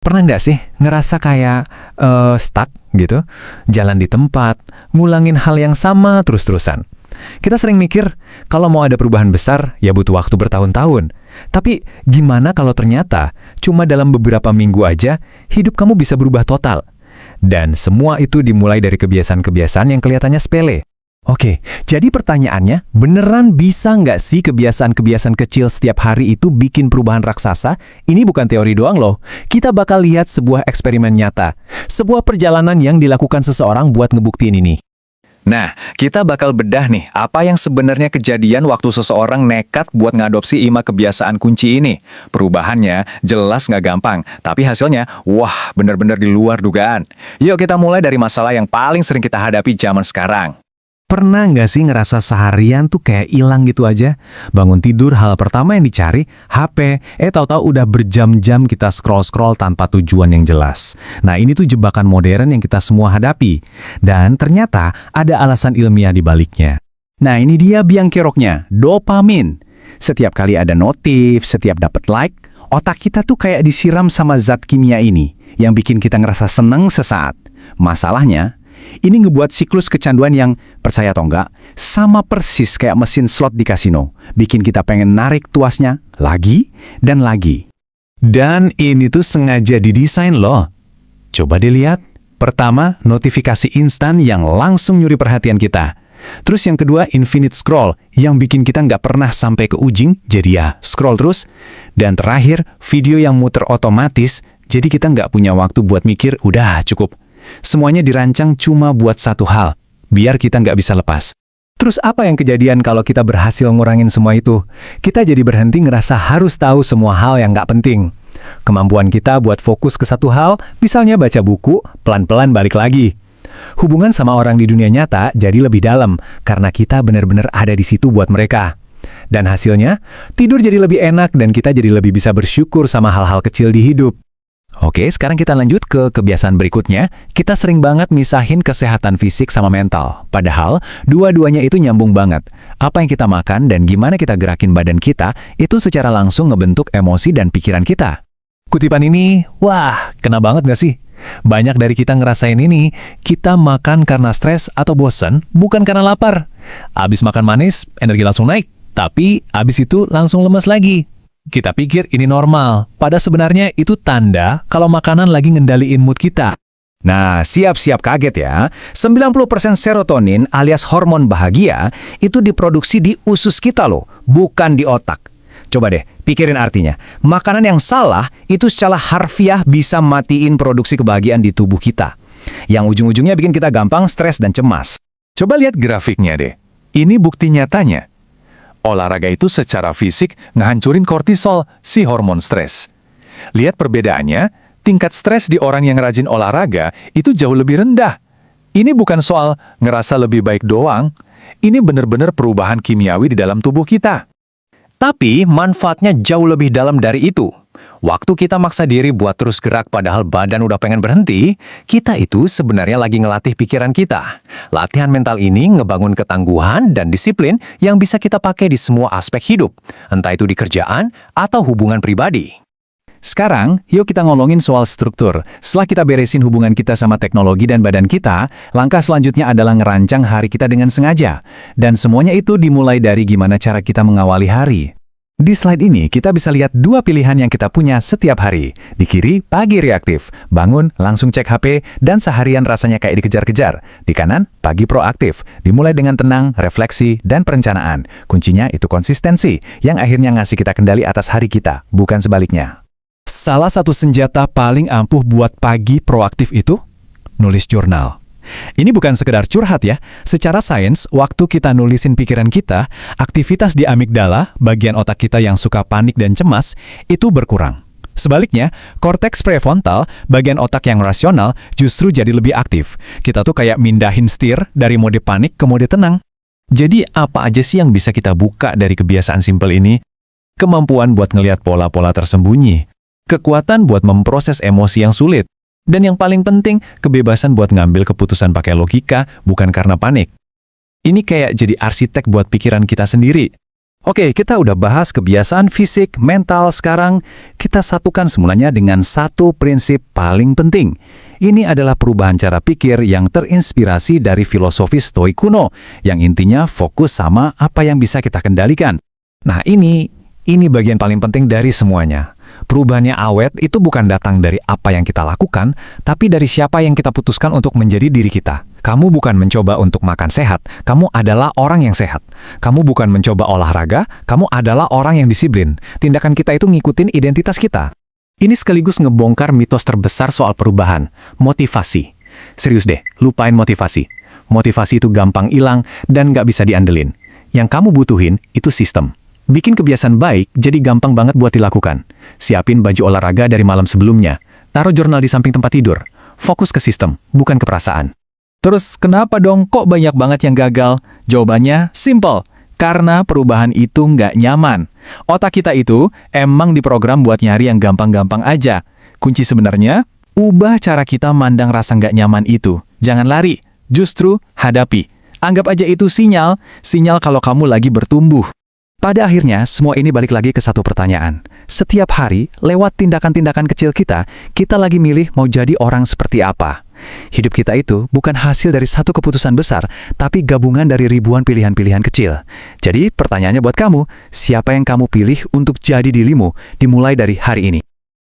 Pernah nggak sih ngerasa kayak stuck gitu? Jalan di tempat, ngulangin hal yang sama terus-terusan. Kita sering mikir, kalau mau ada perubahan besar, ya butuh waktu bertahun-tahun. Tapi gimana kalau ternyata cuma dalam beberapa minggu aja, hidup kamu bisa berubah total? Dan semua itu dimulai dari kebiasaan-kebiasaan yang kelihatannya sepele. Oke, jadi pertanyaannya, beneran bisa nggak sih kebiasaan-kebiasaan kecil setiap hari itu bikin perubahan raksasa? Ini bukan teori doang loh. Kita bakal lihat sebuah eksperimen nyata. Sebuah perjalanan yang dilakukan seseorang buat ngebuktiin ini. Nah, kita bakal bedah nih apa yang sebenarnya kejadian waktu seseorang nekat buat ngadopsi 5 kebiasaan kunci ini. Perubahannya jelas nggak gampang, tapi hasilnya, wah, bener-bener di luar dugaan. Yuk kita mulai dari masalah yang paling sering kita hadapi zaman sekarang. Pernah nggak sih ngerasa seharian tuh kayak hilang gitu aja? Bangun tidur hal pertama yang dicari, HP. Tahu-tahu udah berjam-jam kita scroll-scroll tanpa tujuan yang jelas. Nah ini tuh jebakan modern yang kita semua hadapi. Dan ternyata ada alasan ilmiah di baliknya. Nah ini dia biang keroknya, dopamin. Setiap kali ada notif, setiap dapat like, otak kita tuh kayak disiram sama zat kimia ini yang bikin kita ngerasa seneng sesaat. Masalahnya, ini ngebuat siklus kecanduan yang, percaya atau enggak, sama persis kayak mesin slot di kasino. Bikin kita pengen narik tuasnya lagi dan lagi. Dan ini tuh sengaja didesain loh. Coba dilihat. Pertama, notifikasi instan yang langsung nyuri perhatian kita. Terus yang kedua, infinite scroll yang bikin kita nggak pernah sampai ke ujung, jadi ya scroll terus. Dan terakhir, video yang muter otomatis, jadi kita nggak punya waktu buat mikir, udah cukup. Semuanya dirancang cuma buat satu hal, biar kita nggak bisa lepas. Terus apa yang kejadian kalau kita berhasil ngurangin semua itu? Kita jadi berhenti ngerasa harus tahu semua hal yang nggak penting. Kemampuan kita buat fokus ke satu hal, misalnya baca buku, pelan-pelan balik lagi. Hubungan sama orang di dunia nyata jadi lebih dalam, karena kita benar-benar ada di situ buat mereka. Dan hasilnya, tidur jadi lebih enak dan kita jadi lebih bisa bersyukur sama hal-hal kecil di hidup. Oke, sekarang kita lanjut ke kebiasaan berikutnya. Kita sering banget misahin kesehatan fisik sama mental. Padahal, dua-duanya itu nyambung banget. Apa yang kita makan dan gimana kita gerakin badan kita, itu secara langsung ngebentuk emosi dan pikiran kita. Kutipan ini, wah, kena banget gak sih? Banyak dari kita ngerasain ini, kita makan karena stres atau bosan, bukan karena lapar. Abis makan manis, energi langsung naik. Tapi, abis itu langsung lemes lagi. Kita pikir ini normal, pada sebenarnya itu tanda kalau makanan lagi ngendaliin mood kita. Nah, siap-siap kaget ya. 90% serotonin alias hormon bahagia itu diproduksi di usus kita loh, bukan di otak. Coba deh, pikirin artinya. Makanan yang salah itu secara harfiah bisa matiin produksi kebahagiaan di tubuh kita. Yang ujung-ujungnya bikin kita gampang stres dan cemas. Coba lihat grafiknya deh. Ini bukti nyatanya. Olahraga itu secara fisik ngehancurin kortisol, si hormon stres. Lihat perbedaannya, tingkat stres di orang yang rajin olahraga itu jauh lebih rendah. Ini bukan soal ngerasa lebih baik doang, ini benar-benar perubahan kimiawi di dalam tubuh kita. Tapi manfaatnya jauh lebih dalam dari itu. Waktu kita maksa diri buat terus gerak padahal badan udah pengen berhenti, kita itu sebenarnya lagi ngelatih pikiran kita. Latihan mental ini ngebangun ketangguhan dan disiplin yang bisa kita pakai di semua aspek hidup, entah itu di kerjaan atau hubungan pribadi. Sekarang, yuk kita ngomongin soal struktur. Setelah kita beresin hubungan kita sama teknologi dan badan kita, langkah selanjutnya adalah ngerancang hari kita dengan sengaja. Dan semuanya itu dimulai dari gimana cara kita mengawali hari. Di slide ini, kita bisa lihat dua pilihan yang kita punya setiap hari. Di kiri, pagi reaktif. Bangun, langsung cek HP, dan seharian rasanya kayak dikejar-kejar. Di kanan, pagi proaktif. Dimulai dengan tenang, refleksi, dan perencanaan. Kuncinya itu konsistensi, yang akhirnya ngasih kita kendali atas hari kita, bukan sebaliknya. Salah satu senjata paling ampuh buat pagi proaktif itu, nulis jurnal. Ini bukan sekedar curhat ya. Secara sains, waktu kita nulisin pikiran kita, aktivitas di amigdala, bagian otak kita yang suka panik dan cemas, itu berkurang. Sebaliknya, korteks prefrontal, bagian otak yang rasional, justru jadi lebih aktif. Kita tuh kayak mindahin setir dari mode panik ke mode tenang. Jadi apa aja sih yang bisa kita buka dari kebiasaan simpel ini? Kemampuan buat ngelihat pola-pola tersembunyi. Kekuatan buat memproses emosi yang sulit. Dan yang paling penting, kebebasan buat ngambil keputusan pakai logika, bukan karena panik. Ini kayak jadi arsitek buat pikiran kita sendiri. Oke, kita udah bahas kebiasaan fisik, mental, sekarang kita satukan semuanya dengan satu prinsip paling penting. Ini adalah perubahan cara pikir yang terinspirasi dari filosofi Stoik kuno, yang intinya fokus sama apa yang bisa kita kendalikan. Nah, ini bagian paling penting dari semuanya. Perubahannya awet itu bukan datang dari apa yang kita lakukan, tapi dari siapa yang kita putuskan untuk menjadi diri kita. Kamu bukan mencoba untuk makan sehat, kamu adalah orang yang sehat. Kamu bukan mencoba olahraga, kamu adalah orang yang disiplin. Tindakan kita itu ngikutin identitas kita. Ini sekaligus ngebongkar mitos terbesar soal perubahan, motivasi. Serius deh, lupain motivasi. Motivasi itu gampang hilang dan nggak bisa diandelin. Yang kamu butuhin itu sistem. Bikin kebiasaan baik jadi gampang banget buat dilakukan. Siapin baju olahraga dari malam sebelumnya. Taruh jurnal di samping tempat tidur. Fokus ke sistem, bukan ke perasaan. Terus kenapa dong kok banyak banget yang gagal? Jawabannya simple. Karena perubahan itu nggak nyaman. Otak kita itu emang diprogram buat nyari yang gampang-gampang aja. Kunci sebenarnya, ubah cara kita mandang rasa nggak nyaman itu. Jangan lari, justru hadapi. Anggap aja itu sinyal kalau kamu lagi bertumbuh. Pada akhirnya, semua ini balik lagi ke satu pertanyaan. Setiap hari, lewat tindakan-tindakan kecil kita lagi milih mau jadi orang seperti apa. Hidup kita itu bukan hasil dari satu keputusan besar, tapi gabungan dari ribuan pilihan-pilihan kecil. Jadi, pertanyaannya buat kamu, siapa yang kamu pilih untuk jadi dirimu dimulai dari hari ini?